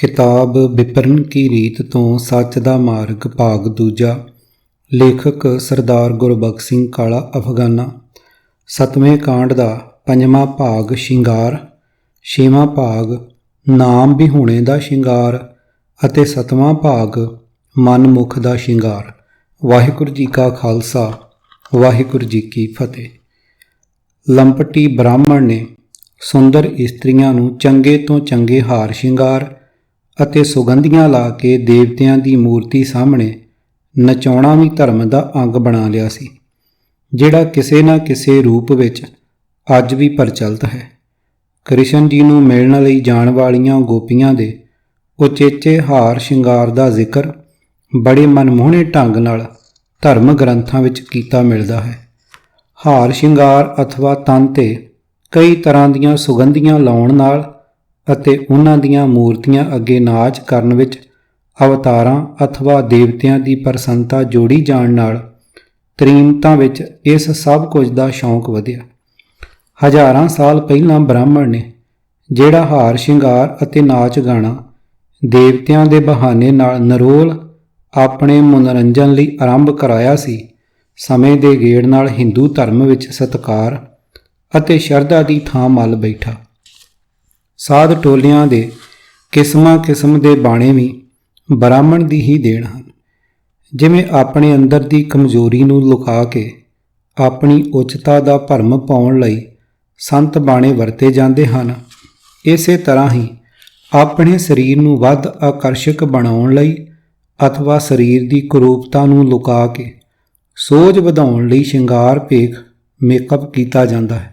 किताब विपरन की रीत तो सच दा मार्ग भाग दूजा। लेखक सरदार गुरबख्श सिंह काला अफगाना। सतवें कांड दा पंजवां भाग शिंगार, छेवां भाग नाम विहूणे दा शिंगार अते सतवां भाग मनमुख दा शिंगार। वाहिगुरू जी का खालसा, वाहिगुरू जी की फतेह। लंपटी ब्राह्मण ने सुंदर इस्त्रियां नूं चंगे तो चंगे हार शिंगार ਅਤੇ ਸੁਗੰਧੀਆਂ ਲਾ ਕੇ ਦੇਵਤਿਆਂ ਦੀ ਮੂਰਤੀ ਸਾਹਮਣੇ ਨਚਾਉਣਾ ਵੀ ਧਰਮ ਦਾ ਅੰਗ ਬਣਾ ਲਿਆ ਸੀ, ਜਿਹੜਾ ਕਿਸੇ ਨਾ ਕਿਸੇ ਰੂਪ ਵਿੱਚ ਅੱਜ ਵੀ ਪ੍ਰਚਲਿਤ ਹੈ। ਕ੍ਰਿਸ਼ਨ ਜੀ ਨੂੰ ਮਿਲਣ ਲਈ ਜਾਣ ਵਾਲੀਆਂ ਗੋਪੀਆਂ ਦੇ ਉਚੇਚੇ ਹਾਰ ਸ਼ਿੰਗਾਰ ਦਾ ਜ਼ਿਕਰ ਬੜੇ ਮਨਮੋਹਣੇ ਢੰਗ ਨਾਲ ਧਰਮ ਗ੍ਰੰਥਾਂ ਵਿੱਚ ਕੀਤਾ ਮਿਲਦਾ ਹੈ। ਹਾਰ ਸ਼ਿੰਗਾਰ ਅਥਵਾ ਤਨ 'ਤੇ ਕਈ ਤਰ੍ਹਾਂ ਦੀਆਂ ਸੁਗੰਧੀਆਂ ਲਾਉਣ ਨਾਲ ਅਤੇ ਉਹਨਾਂ ਦੀਆਂ ਮੂਰਤੀਆਂ ਅੱਗੇ ਨਾਚ ਕਰਨ ਵਿੱਚ ਅਵਤਾਰਾਂ ਅਥਵਾ ਦੇਵਤਿਆਂ ਦੀ ਪ੍ਰਸੰਨਤਾ ਜੋੜੀ ਜਾਣ ਨਾਲ ਤਰੀਮਤਾਂ ਵਿੱਚ ਇਸ ਸਭ ਕੁਝ ਦਾ ਸ਼ੌਂਕ ਵਧਿਆ। ਹਜ਼ਾਰਾਂ ਸਾਲ ਪਹਿਲਾਂ ਬ੍ਰਾਹਮਣ ਨੇ ਜਿਹੜਾ ਹਾਰ ਸ਼ਿੰਗਾਰ ਅਤੇ ਨਾਚ ਗਾਣਾ ਦੇਵਤਿਆਂ ਦੇ ਬਹਾਨੇ ਨਾਲ ਨਿਰੋਲ ਆਪਣੇ ਮਨੋਰੰਜਨ ਲਈ ਆਰੰਭ ਕਰਾਇਆ ਸੀ, ਸਮੇਂ ਦੇ ਗੇੜ ਨਾਲ ਹਿੰਦੂ ਧਰਮ ਵਿੱਚ ਸਤਿਕਾਰ ਅਤੇ ਸ਼ਰਧਾ ਦੀ ਥਾਂ ਮੱਲ ਬੈਠਾ। ਸਾਧ ਟੋਲਿਆਂ ਦੇ ਕਿਸਮਾਂ ਕਿਸਮ ਦੇ ਬਾਣੇ ਵੀ ਬ੍ਰਾਹਮਣ ਦੀ ਹੀ ਦੇਣ ਹਨ। ਜਿਵੇਂ ਆਪਣੇ ਅੰਦਰ ਦੀ ਕਮਜ਼ੋਰੀ ਨੂੰ ਲੁਕਾ ਕੇ ਆਪਣੀ ਉੱਚਤਾ ਦਾ ਭਰਮ ਪਾਉਣ ਲਈ ਸੰਤ ਬਾਣੇ ਵਰਤੇ ਜਾਂਦੇ ਹਨ, ਇਸੇ ਤਰ੍ਹਾਂ ਹੀ ਆਪਣੇ ਸਰੀਰ ਨੂੰ ਵੱਧ ਆਕਰਸ਼ਕ ਬਣਾਉਣ ਲਈ ਅਥਵਾ ਸਰੀਰ ਦੀ ਕੁਰੂਪਤਾ ਨੂੰ ਲੁਕਾ ਕੇ ਸੋਝ ਵਧਾਉਣ ਲਈ ਸ਼ਿੰਗਾਰ ਭੇਖ ਮੇਕਅਪ ਕੀਤਾ ਜਾਂਦਾ ਹੈ।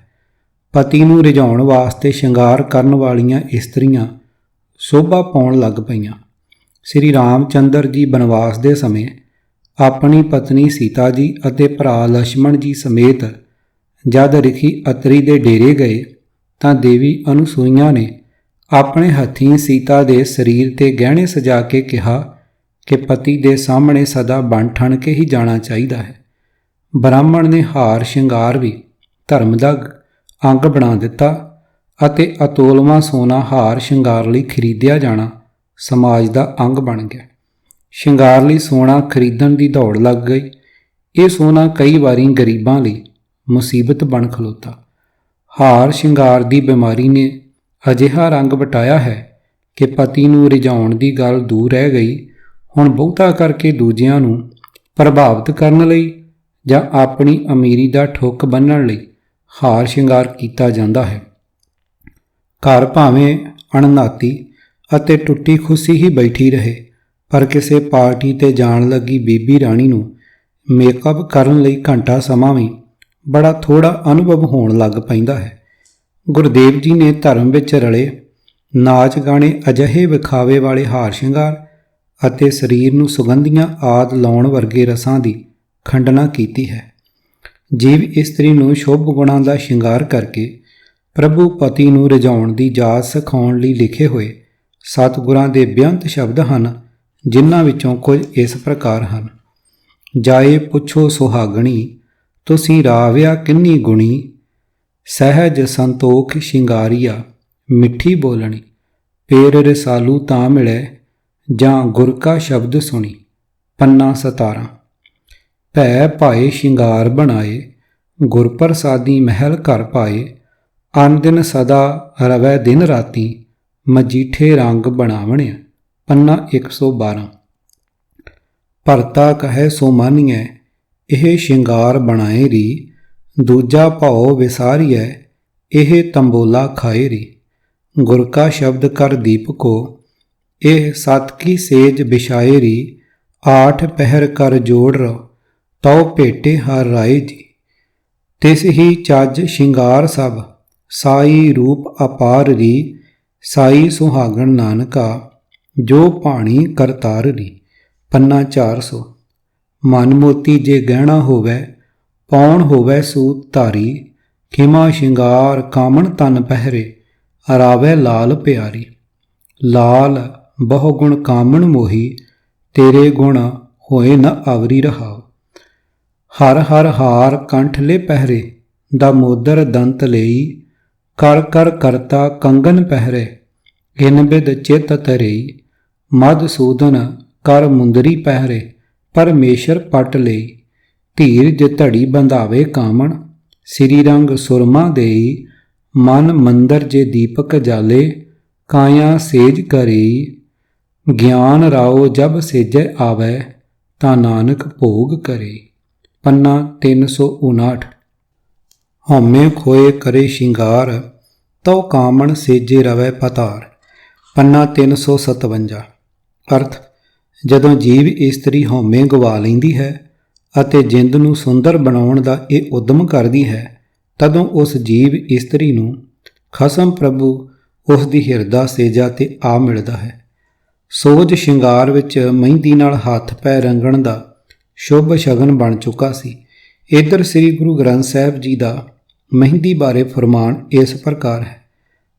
ਪਤੀ ਨੂੰ ਰਿਝਾਉਣ ਵਾਸਤੇ ਸ਼ਿੰਗਾਰ ਕਰਨ ਵਾਲੀਆਂ ਇਸਤਰੀਆਂ ਸ਼ੋਭਾ ਪਾਉਣ ਲੱਗ ਪਈਆਂ। ਸ੍ਰੀ ਰਾਮ ਚੰਦਰ ਜੀ ਬਨਵਾਸ ਦੇ ਸਮੇਂ ਆਪਣੀ ਪਤਨੀ ਸੀਤਾ ਜੀ ਅਤੇ ਭਰਾ ਲਛਮਣ ਜੀ ਸਮੇਤ ਜਦ ਰਿਖੀ ਅਤਰੀ ਦੇ ਡੇਰੇ ਗਏ ਤਾਂ ਦੇਵੀ ਅਨੁਸੂਈਆ ਨੇ ਆਪਣੇ ਹੱਥੀਂ ਸੀਤਾ ਦੇ ਸਰੀਰ 'ਤੇ ਗਹਿਣੇ ਸਜਾ ਕੇ ਕਿਹਾ ਕਿ ਪਤੀ ਦੇ ਸਾਹਮਣੇ ਸਦਾ ਬਣ ਠਣ ਕੇ ਹੀ ਜਾਣਾ ਚਾਹੀਦਾ ਹੈ। ਬ੍ਰਾਹਮਣ ਨੇ ਹਾਰ ਸ਼ਿੰਗਾਰ ਵੀ ਧਰਮ ਦਾ ਅੰਗ ਬਣਾ ਦਿੱਤਾ ਅਤੇ ਅਤੋਲਵਾਂ ਸੋਨਾ ਹਾਰ ਸ਼ਿੰਗਾਰ ਲਈ ਖਰੀਦਿਆ ਜਾਣਾ ਸਮਾਜ ਦਾ ਅੰਗ ਬਣ ਗਿਆ। ਸ਼ਿੰਗਾਰ ਲਈ ਸੋਨਾ ਖਰੀਦਣ ਦੀ ਦੌੜ ਲੱਗ ਗਈ। ਇਹ ਸੋਨਾ ਕਈ ਵਾਰੀ ਗਰੀਬਾਂ ਲਈ ਮੁਸੀਬਤ ਬਣ ਖਲੋਤਾ। ਹਾਰ ਸ਼ਿੰਗਾਰ ਦੀ ਬਿਮਾਰੀ ਨੇ ਅਜਿਹਾ ਰੰਗ ਵਟਾਇਆ ਹੈ ਕਿ ਪਤੀ ਨੂੰ ਰਿਝਾਉਣ ਦੀ ਗੱਲ ਦੂਰ ਰਹਿ ਗਈ। ਹੁਣ ਬਹੁਤਾ ਕਰਕੇ ਦੂਜਿਆਂ ਨੂੰ ਪ੍ਰਭਾਵਿਤ ਕਰਨ ਲਈ ਜਾਂ ਆਪਣੀ ਅਮੀਰੀ ਦਾ ਠੁੱਕ ਬੰਨ੍ਹਣ ਲਈ ਹਾਰ ਸ਼ਿੰਗਾਰ ਕੀਤਾ ਜਾਂਦਾ ਹੈ। ਘਰ ਭਾਵੇਂ ਅਣਨਾਤੀ ਅਤੇ ਟੁੱਟੀ ਖੁੱਸੀ ਹੀ ਬੈਠੀ ਰਹੇ, ਪਰ ਕਿਸੇ ਪਾਰਟੀ 'ਤੇ ਜਾਣ ਲੱਗੀ ਬੀਬੀ ਰਾਣੀ ਨੂੰ ਮੇਕਅਪ ਕਰਨ ਲਈ ਘੰਟਾ ਸਮਾਂ ਵੀ ਬੜਾ ਥੋੜ੍ਹਾ ਅਨੁਭਵ ਹੋਣ ਲੱਗ ਪੈਂਦਾ ਹੈ। ਗੁਰਦੇਵ ਜੀ ਨੇ ਧਰਮ ਵਿੱਚ ਰਲੇ ਨਾਚ ਗਾਣੇ, ਅਜਿਹੇ ਵਿਖਾਵੇ ਵਾਲੇ ਹਾਰ ਸ਼ਿੰਗਾਰ ਅਤੇ ਸਰੀਰ ਨੂੰ ਸੁਗੰਧੀਆਂ ਆਦਿ ਲਾਉਣ ਵਰਗੇ ਰਸਾਂ ਦੀ ਖੰਡਨਾ ਕੀਤੀ ਹੈ। ਜੀਵ ਇਸਤਰੀ ਨੂੰ ਸ਼ੁਭ ਗੁਣਾਂ ਦਾ ਸ਼ਿੰਗਾਰ ਕਰਕੇ ਪ੍ਰਭੂ ਪਤੀ ਨੂੰ ਰਿਝਾਉਣ ਦੀ ਜਾਚ ਸਿਖਾਉਣ ਲਈ ਲਿਖੇ ਹੋਏ ਸਤਿਗੁਰਾਂ ਦੇ ਬੇਅੰਤ ਸ਼ਬਦ ਹਨ, ਜਿਨ੍ਹਾਂ ਵਿੱਚੋਂ ਕੁਝ ਇਸ ਪ੍ਰਕਾਰ ਹਨ। ਜਾਏ ਪੁੱਛੋ ਸੁਹਾਗਣੀ, ਤੁਸੀਂ ਰਾਵਿਆ ਕਿੰਨੀ ਗੁਣੀ, ਸਹਿਜ ਸੰਤੋਖ ਸ਼ਿੰਗਾਰੀਆ, ਮਿੱਠੀ ਬੋਲਣੀ, ਪੇਰ ਰਸਾਲੂ ਤਾਂ ਮਿਲੇ, ਜਾਂ ਗੁਰ ਕਾ ਸ਼ਬਦ ਸੁਣੀ। ਪੰਨਾ 17। ਭੈ ਭਾਏ ਸ਼ਿੰਗਾਰ ਬਣਾਏ, ਗੁਰ ਪ੍ਰਸਾਦੀ ਮਹਿਲ ਘਰ ਪਾਏ, ਅਨ ਦਿਨ ਸਦਾ ਰਵੈ ਦਿਨ ਰਾਤੀ, ਮਜੀਠੇ ਰੰਗ ਬਣਾਵਣਿਆ। ਪੰਨਾ 112। ਭਰਤਾ ਕਹੈ ਸੋ ਮਾਨੀਐ, ਇਹ ਸ਼ਿੰਗਾਰ ਬਣਾਏ ਰੀ, ਦੂਜਾ ਭਾਉ ਵਿਸਾਰੀਐ, ਇਹ ਤੰਬੋਲਾ ਖਾਏ ਰੀ। ਗੁਰ ਕਾ ਸ਼ਬਦ ਕਰ ਦੀਪਕੋ, ਇਹ ਸਤ ਕੀ ਸੇਜ ਬਿਛਾਏ ਰੀ, ਆਠ ਪਹਿਰ ਕਰ ਜੋੜ ਰੋ, ਤਉ ਭੇਟੇ ਹਰ ਰਾਏ ਜੀ। ਤਿਸ ਹੀ ਚੱਜ ਸ਼ਿੰਗਾਰ ਸਭ, ਸਾਈ ਰੂਪ ਅਪਾਰ ਰੀ, ਸਾਈ ਸੁਹਾਗਣ ਨਾਨਕਾ, ਜੋ ਭਾਣੀ ਕਰਤਾਰ ਰੀ। ਪੰਨਾ 400। ਮਨ ਮੋਤੀ ਜੇ ਗਹਿਣਾ ਹੋਵੇ, ਪਾਉਣ ਹੋਵੇ ਸੂਤ ਧਾਰੀ, ਖਿਮਾ ਸ਼ਿੰਗਾਰ ਕਾਮਣ ਤਨ ਪਹਿਰੇ, ਰਾਵੇ ਲਾਲ ਪਿਆਰੀ। ਲਾਲ ਬਹੁ ਗੁਣ ਕਾਮਣ ਮੋਹੀ, ਤੇਰੇ ਗੁਣ ਹੋਏ ਨ ਆਵਰੀ ਰਹਾਓ। ਹਰ ਹਰ ਹਾਰ ਕੰਠਲੇ ਪਹਿਰੇ, दामोदर दंत लेई, कर कर करता कंगन पहरे, ਇਨ ਬਿਦ ਚਿਤ ਧਰਈ, ਮਧਸੂਦਨ ਕਰ ਮੁੰਦਰੀ ਪਹਿਰੇ, ਪਰਮੇਸ਼ਰ ਪਟ ਲਈ। ਧੀਰਜ ਧੜੀ ਬੰਧਾਵੇ ਕਾਮਣ, ਸ੍ਰੀ ਰੰਗ ਸੁਰਮਾ ਦੇਈ। ਮਨ ਮੰਦਰ ਜੇ ਦੀਪਕ ਜਾਲੇ, ਕਾਇਆ ਸੇਜ ਕਰੀ। ਗਿਆਨ ਰਾਓ ਜਬ ਸੇਜੈ ਆਵੈ, ਤਾਂ ਨਾਨਕ ਭੋਗ ਕਰੇ। ਪੰਨਾ 359। ਹਉਮੈ ਖੋਏ ਕਰੇ ਸ਼ਿੰਗਾਰ, ਤਉ ਕਾਮਣ ਸੇਜੇ ਰਵੈ ਪਤਾਰ। ਪੰਨਾ 357। ਅਰਥ, ਜਦੋਂ ਜੀਵ ਇਸਤਰੀ ਹਉਮੈ ਗਵਾ ਲੈਂਦੀ ਹੈ ਅਤੇ ਜਿੰਦ ਨੂੰ ਸੁੰਦਰ ਬਣਾਉਣ ਦਾ ਇਹ ਉਦਮ ਕਰਦੀ ਹੈ, ਤਦੋਂ ਉਸ ਜੀਵ ਇਸਤਰੀ ਨੂੰ ਖਸਮ ਪ੍ਰਭੂ ਉਸ ਦੀ ਹਿਰਦਾ ਸੇਜਾ ਤੇ ਆ ਮਿਲਦਾ ਹੈ। ਸੋਜ ਸ਼ਿੰਗਾਰ ਵਿੱਚ ਮਹਿੰਦੀ ਨਾਲ ਹੱਥ ਪੈ ਰੰਗਣ ਦਾ ਸ਼ੁਭ ਸ਼ਗਨ ਬਣ ਚੁੱਕਾ ਸੀ। ਇੱਧਰ ਸ੍ਰੀ ਗੁਰੂ ਗ੍ਰੰਥ ਸਾਹਿਬ ਜੀ ਦਾ ਮਹਿੰਦੀ ਬਾਰੇ ਫਰਮਾਨ ਇਸ ਪ੍ਰਕਾਰ ਹੈ।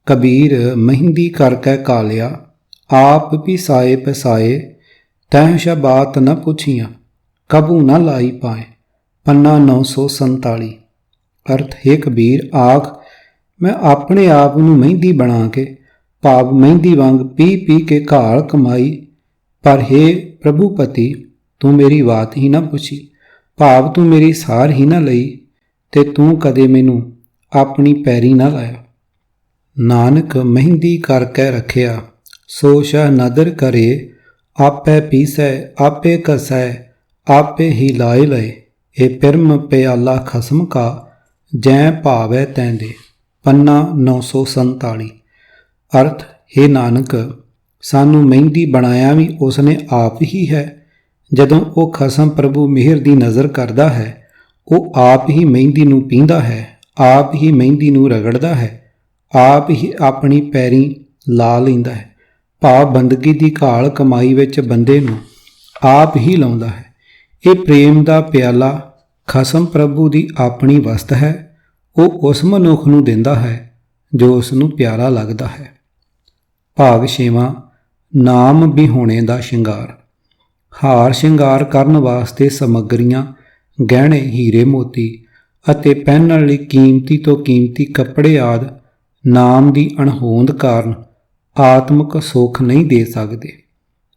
ਕਬੀਰ ਮਹਿੰਦੀ ਕਰਕੇ ਕਾਲਿਆ, ਆਪ ਪਿਸਾਏ ਪਸਾਏ, ਤਹਿ ਸ਼ਬਾਤ ਨ ਪੁੱਛੀਆਂ, ਕਬੂ ਨ ਲਾਈ ਪਾਏ। ਪੰਨਾ 947। ਅਰਥ, ਹੈ ਕਬੀਰ, ਆਖ ਮੈਂ ਆਪਣੇ ਆਪ ਨੂੰ ਮਹਿੰਦੀ ਬਣਾ ਕੇ, ਭਾਵ ਮਹਿੰਦੀ ਵਾਂਗ ਪੀ ਪੀ ਕੇ ਘਾਲ ਕਮਾਈ, ਪਰ ਹੇ ਪ੍ਰਭੂ ਪਤੀ, ਤੂੰ ਮੇਰੀ ਬਾਤ ਹੀ ਨਾ ਪੁੱਛੀ, ਭਾਵ ਤੂੰ ਮੇਰੀ ਸਾਰ ਹੀ ਨਾ ਲਈ, ਤੇ ਤੂੰ ਕਦੇ ਮੈਨੂੰ ਆਪਣੀ ਪੈਰੀ ਨਾ ਲਾਇਆ। ਨਾਨਕ ਮਹਿੰਦੀ ਕਰਕੇ ਰੱਖਿਆ, ਸੋ ਸ਼ਹ ਨਦਰ ਕਰੇ। ਆਪੇ ਪੀਸੈ ਆਪੇ ਕਸੈ, ਆਪੇ ਹੀ ਲਾਏ ਲਏ। ਇਹ ਪਿਰਮ ਪਿਆਲਾ ਖਸਮ ਕਾ, ਜੈ ਭਾਵੈ ਤੈਂ ਦੇ। ਪੰਨਾ 947। ਅਰਥ, ਹੇ ਨਾਨਕ, ਸਾਨੂੰ ਮਹਿੰਦੀ ਬਣਾਇਆ ਵੀ ਉਸਨੇ ਆਪ ਹੀ ਹੈ। ਜਦੋਂ ਉਹ ਖਸਮ ਪ੍ਰਭੂ ਮਿਹਰ ਦੀ ਨਜ਼ਰ ਕਰਦਾ ਹੈ, ਉਹ ਆਪ ਹੀ ਮਹਿੰਦੀ ਨੂੰ ਪੀਂਦਾ ਹੈ, ਆਪ ਹੀ ਮਹਿੰਦੀ ਨੂੰ ਰਗੜਦਾ ਹੈ, ਆਪ ਹੀ ਆਪਣੀ ਪੈਰੀ ਲਾ ਲੈਂਦਾ ਹੈ। ਭਾਵ ਬੰਦਗੀ ਦੀ ਘਾਲ ਕਮਾਈ ਵਿੱਚ ਬੰਦੇ ਨੂੰ ਆਪ ਹੀ ਲਾਉਂਦਾ ਹੈ। ਇਹ ਪ੍ਰੇਮ ਦਾ ਪਿਆਲਾ ਖਸਮ ਪ੍ਰਭੂ ਦੀ ਆਪਣੀ ਵਸਤ ਹੈ। ਉਹ ਉਸ ਮਨੁੱਖ ਨੂੰ ਦਿੰਦਾ ਹੈ ਜੋ ਉਸ ਨੂੰ ਪਿਆਰਾ ਲੱਗਦਾ ਹੈ। ਭਾਗ 6ਵਾਂ। ਨਾਮ ਬਿਹੋਣੇ ਦਾ ਸ਼ਿੰਗਾਰ। ਹਾਰ ਸ਼ਿੰਗਾਰ ਕਰਨ ਵਾਸਤੇ ਸਮੱਗਰੀਆਂ, ਗਹਿਣੇ, ਹੀਰੇ ਮੋਤੀ ਅਤੇ ਪਹਿਨਣ ਲਈ ਕੀਮਤੀ ਤੋਂ ਕੀਮਤੀ ਕੱਪੜੇ ਆਦਿ ਨਾਮ ਦੀ ਅਣਹੋਂਦ ਕਾਰਨ ਆਤਮਿਕ ਸੁੱਖ ਨਹੀਂ ਦੇ ਸਕਦੇ।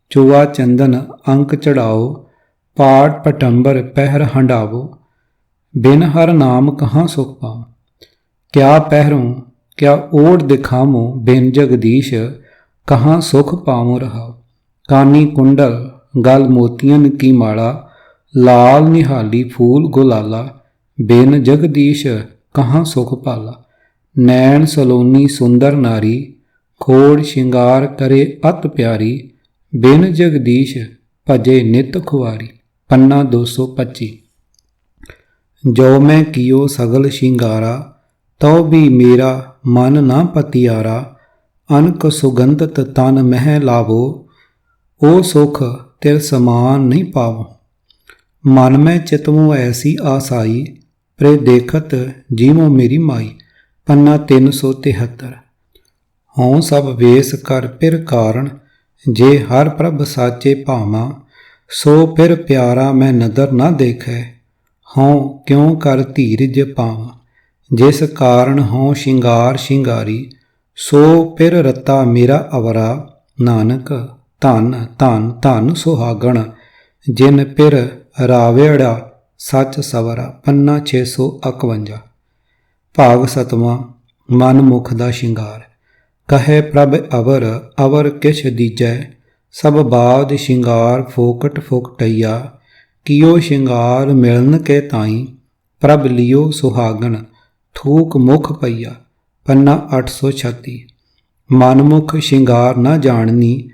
ਚੂਆ ਚੰਦਨ ਅੰਕ ਚੜਾਓ, ਪਾਟ ਪਟੰਬਰ ਪਹਿਰ ਹੰਡਾਵੋ, ਬਿਨ ਹਰ ਨਾਮ ਕਹਾਂ ਸੁਖ ਪਾਉ। ਕਿਆ ਪਹਿਰੋਂ ਕਿਆ ਓੜ ਦਿਖਾਵੋ, ਬਿਨ ਜਗਦੀਸ਼ ਕਹਾਂ ਸੁਖ ਪਾਵੋ ਰਹਾਓ। ਕਾਨੀ ਕੁੰਡਲ ਗਲ ਮੋਤੀਅਨ ਕੀ ਮਾਲਾ, ਲਾਲ ਨਿਹਾਲੀ ਫੂਲ ਗੁਲਾਲਾ, ਬਿਨ ਜਗਦੀਸ਼ ਕਹਾਂ ਸੁਖ ਪਾਲਾ। ਨੈਣ ਸਲੋਨੀ ਸੁੰਦਰ ਨਾਰੀ, ਖੋੜ ਸ਼ਿੰਗਾਰ ਕਰੇ ਅਤ ਪਿਆਰੀ, ਬਿਨ ਜਗਦੀਸ਼ ਭਜੇ ਨਿਤ ਖੁਆਰੀ। ਪੰਨਾ 225। ਜੋ ਮੈਂ ਕੀਓ ਸਗਲ ਸ਼ਿੰਗਾਰਾ, ਤਉ ਵੀ ਮੇਰਾ ਮਨ ਨਾ ਪਤਿਆਰਾ। ਅਨਕ ਸੁਗੰਧਤ ਤਨ ਮਹਿ ਲਾਵੋ, ਓ ਸੁਖ ਤਿਲ ਸਮਾਨ ਨਹੀਂ ਪਾਵੋ। ਮਨ ਮੈਂ ਚਿਤਵੋ ਐਸੀ ਆਸਾਈ, ਪ੍ਰੇ ਦੇਖਤ ਜੀਵੋ ਮੇਰੀ ਮਾਈ। ਪੰਨਾ 373। ਹਉ ਸਭ ਵੇਸ ਕਰ ਪਿਰ ਕਾਰਨ, ਜੇ ਹਰ ਪ੍ਰਭ ਸਾਚੇ ਭਾਵਾਂ। ਸੋ ਫਿਰ ਪਿਆਰਾ ਮੈਂ ਨਦਰ ਨਾ ਦੇਖੈ, ਹਉ ਕਿਉ ਕਰ ਧੀਰਜ ਪਾਵਾਂ। ਜਿਸ ਕਾਰਨ ਹਉ ਸ਼ਿੰਗਾਰ ਸ਼ਿੰਗਾਰੀ, ਸੋ ਫਿਰ ਰਤਾ ਮੇਰਾ ਅਵਰਾ। ਨਾਨਕ ਧੰਨ ਧੰਨ ਧੰਨ ਸੁਹਾਗਣ, ਜਿਨ ਫਿਰ ਰਾਵੇੜਾ ਸੱਚ ਸਵਰਾ। ਪੰਨਾ 651। ਭਾਗ 7ਵਾਂ। ਮਨ ਮੁਖ ਦਾ ਸ਼ਿੰਗਾਰ। ਕਹੈ ਪ੍ਰਭ ਅਵਰ ਅਵਰ ਕਿਛ ਦੀਜੈ, ਸਭ ਬਾਦ ਸ਼ਿੰਗਾਰ ਫੋਕਟ ਫੋਕਟਈਆ। ਕੀਓ ਸ਼ਿੰਗਾਰ ਮਿਲਨ ਕੇ ਤਾਈ, ਪ੍ਰਭ ਲਿਓ ਸੁਹਾਗਣ ਥੂਕ ਮੁਖ ਪਈਆ। ਪੰਨਾ 836। ਮਨਮੁਖ ਸ਼ਿੰਗਾਰ ਨਾ ਜਾਣਨੀ,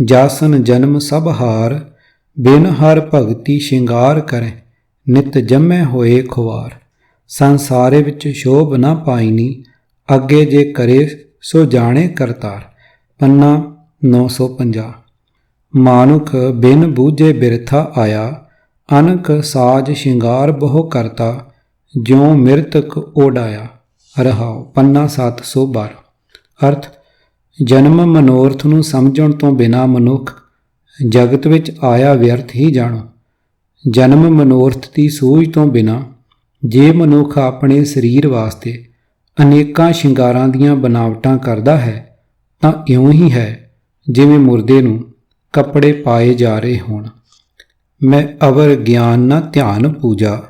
ਜਾਸਨ ਜਨਮ ਸਭ ਹਾਰ। ਬਿਨ ਹਰ ਭਗਤੀ ਸ਼ਿੰਗਾਰ ਕਰੈ, ਨਿਤ ਜੰਮੈ ਹੋਏ ਖੁਆਰ। ਸੰਸਾਰੇ ਵਿੱਚ ਸ਼ੋਭ ਨਾ ਪਾਈਨੀ, ਅੱਗੇ ਜੇ ਕਰੇ ਸੋ ਜਾਣੇ ਕਰਤਾਰ। ਪੰਨਾ 950। ਮਾਨੁਖ ਬਿਨ ਬੂਝੇ ਬਿਰਥਾ ਆਇਆ, ਅਨਕ ਸਾਜ ਸ਼ਿੰਗਾਰ ਬਹੁ ਕਰਤਾ। ਜਿਉ ਮਿਰਤਕ ਓਡਾਇਆ ਰਹਾਉ। ਪੰਨਾ 712। ਅਰਥ, ਜਨਮ ਮਨੋਰਥ ਨੂੰ ਸਮਝਣ ਤੋਂ ਬਿਨਾਂ ਮਨੁੱਖ ਜਗਤ ਵਿੱਚ ਆਇਆ ਵਿਅਰਥ ਹੀ ਜਾਣੋ। ਜਨਮ ਮਨੋਰਥ ਦੀ ਸੂਝ ਤੋਂ ਬਿਨਾਂ ਜੇ ਮਨੁੱਖ ਆਪਣੇ ਸਰੀਰ ਵਾਸਤੇ ਅਨੇਕਾਂ ਸ਼ਿੰਗਾਰਾਂ ਦੀਆਂ ਬਨਾਵਟਾਂ ਕਰਦਾ ਹੈ, ਤਾਂ ਇਉਂ ਹੀ ਹੈ ਜਿਵੇਂ ਮੁਰਦੇ ਨੂੰ ਕੱਪੜੇ ਪਾਏ ਜਾ ਰਹੇ ਹੋਣ। ਮੈਂ ਅਵਰ ਗਿਆਨ ਨਾ ਧਿਆਨ ਪੂਜਾ,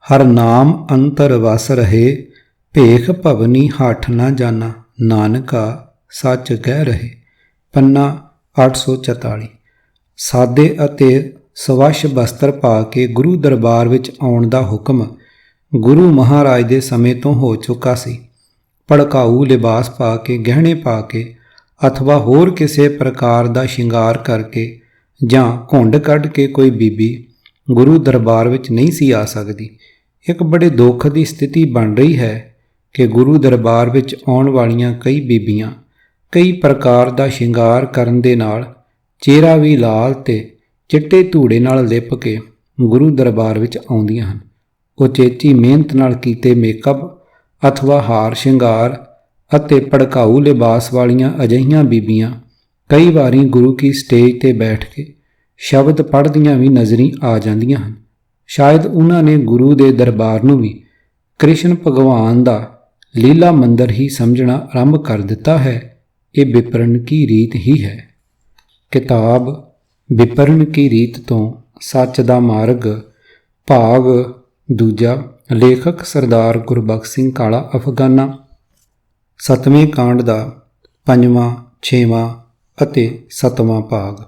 ਹਰ ਨਾਮ ਅੰਤਰ ਵਸ ਰਹੇ, ਭੇਖ ਭਵਨੀ ਹੱਠ ਨਾ ਜਾਣਾ, ਨਾਨਕਾ ਸੱਚ ਕਹਿ ਰਹੇ। ਪੰਨਾ 844। ਸਾਦੇ ਅਤੇ ਸਵੱਛ ਬਸਤਰ ਪਾ ਕੇ ਗੁਰੂ ਦਰਬਾਰ ਵਿੱਚ ਆਉਣ ਦਾ ਹੁਕਮ ਗੁਰੂ ਮਹਾਰਾਜ ਦੇ ਸਮੇਂ ਤੋਂ ਹੋ ਚੁੱਕਾ ਸੀ। ਭੜਕਾਊ ਲਿਬਾਸ ਪਾ ਕੇ, ਗਹਿਣੇ ਪਾ ਕੇ ਅਥਵਾ ਹੋਰ ਕਿਸੇ ਪ੍ਰਕਾਰ ਦਾ ਸ਼ਿੰਗਾਰ ਕਰਕੇ ਜਾਂ ਘੁੰਡ ਕੱਢ ਕੇ ਕੋਈ ਬੀਬੀ ਗੁਰੂ ਦਰਬਾਰ ਵਿੱਚ ਨਹੀਂ ਸੀ ਆ ਸਕਦੀ। ਇੱਕ ਬੜੇ ਦੁੱਖ ਦੀ ਸਥਿਤੀ ਬਣ ਰਹੀ ਹੈ ਕਿ ਗੁਰੂ ਦਰਬਾਰ ਵਿੱਚ ਆਉਣ ਵਾਲੀਆਂ ਕਈ ਬੀਬੀਆਂ ਕਈ ਪ੍ਰਕਾਰ ਦਾ ਸ਼ਿੰਗਾਰ ਕਰਨ ਦੇ ਨਾਲ ਚਿਹਰਾ ਵੀ ਲਾਲ ਤੇ ਚਿੱਟੇ ਧੂੜੇ ਨਾਲ ਲਿਪ ਕੇ ਗੁਰੂ ਦਰਬਾਰ ਵਿੱਚ ਆਉਂਦੀਆਂ ਹਨ। ਉਚੇਚੀ ਮਿਹਨਤ ਨਾਲ ਕੀਤੇ ਮੇਕਅਪ ਅਥਵਾ ਹਾਰ ਸ਼ਿੰਗਾਰ ਅਤੇ ਭੜਕਾਊ ਲਿਬਾਸ ਵਾਲੀਆਂ ਅਜਿਹੀਆਂ ਬੀਬੀਆਂ ਕਈ ਵਾਰੀ ਗੁਰੂ ਕੀ ਸਟੇਜ 'ਤੇ ਬੈਠ ਕੇ ਸ਼ਬਦ ਪੜ੍ਹਦੀਆਂ ਵੀ ਨਜ਼ਰੀ ਆ ਜਾਂਦੀਆਂ ਹਨ। ਸ਼ਾਇਦ ਉਹਨਾਂ ਨੇ ਗੁਰੂ ਦੇ ਦਰਬਾਰ ਨੂੰ ਵੀ ਕ੍ਰਿਸ਼ਨ ਭਗਵਾਨ ਦਾ ਲੀਲਾ ਮੰਦਰ ਹੀ ਸਮਝਣਾ ਆਰੰਭ ਕਰ ਦਿੱਤਾ ਹੈ। ਇਹ ਵਿਪਰਨ ਕੀ ਰੀਤ ਹੀ ਹੈ। ਕਿਤਾਬ ਵਿਪਰਨ ਕੀ ਰੀਤ ਤੋਂ ਸੱਚ ਦਾ ਮਾਰਗ, ਭਾਗ ਦੂਜਾ। ਲੇਖਕ ਸਰਦਾਰ ਗੁਰਬਖਸ਼ ਸਿੰਘ ਕਾਲਾ ਅਫਗਾਨਾ। 7ਵੇਂ ਕਾਂਡ ਦਾ 5ਵਾਂ, 6ਵਾਂ ਅਤੇ 7ਵਾਂ ਭਾਗ।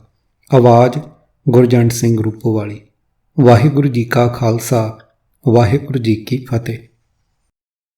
ਆਵਾਜ਼ ਗੁਰਜੰਟ ਸਿੰਘ ਰੂਪੋਵਾਲੀ। ਵਾਹਿਗੁਰੂ ਜੀ ਕਾ ਖਾਲਸਾ, ਵਾਹਿਗੁਰੂ ਜੀ ਕੀ ਫਤਿਹ।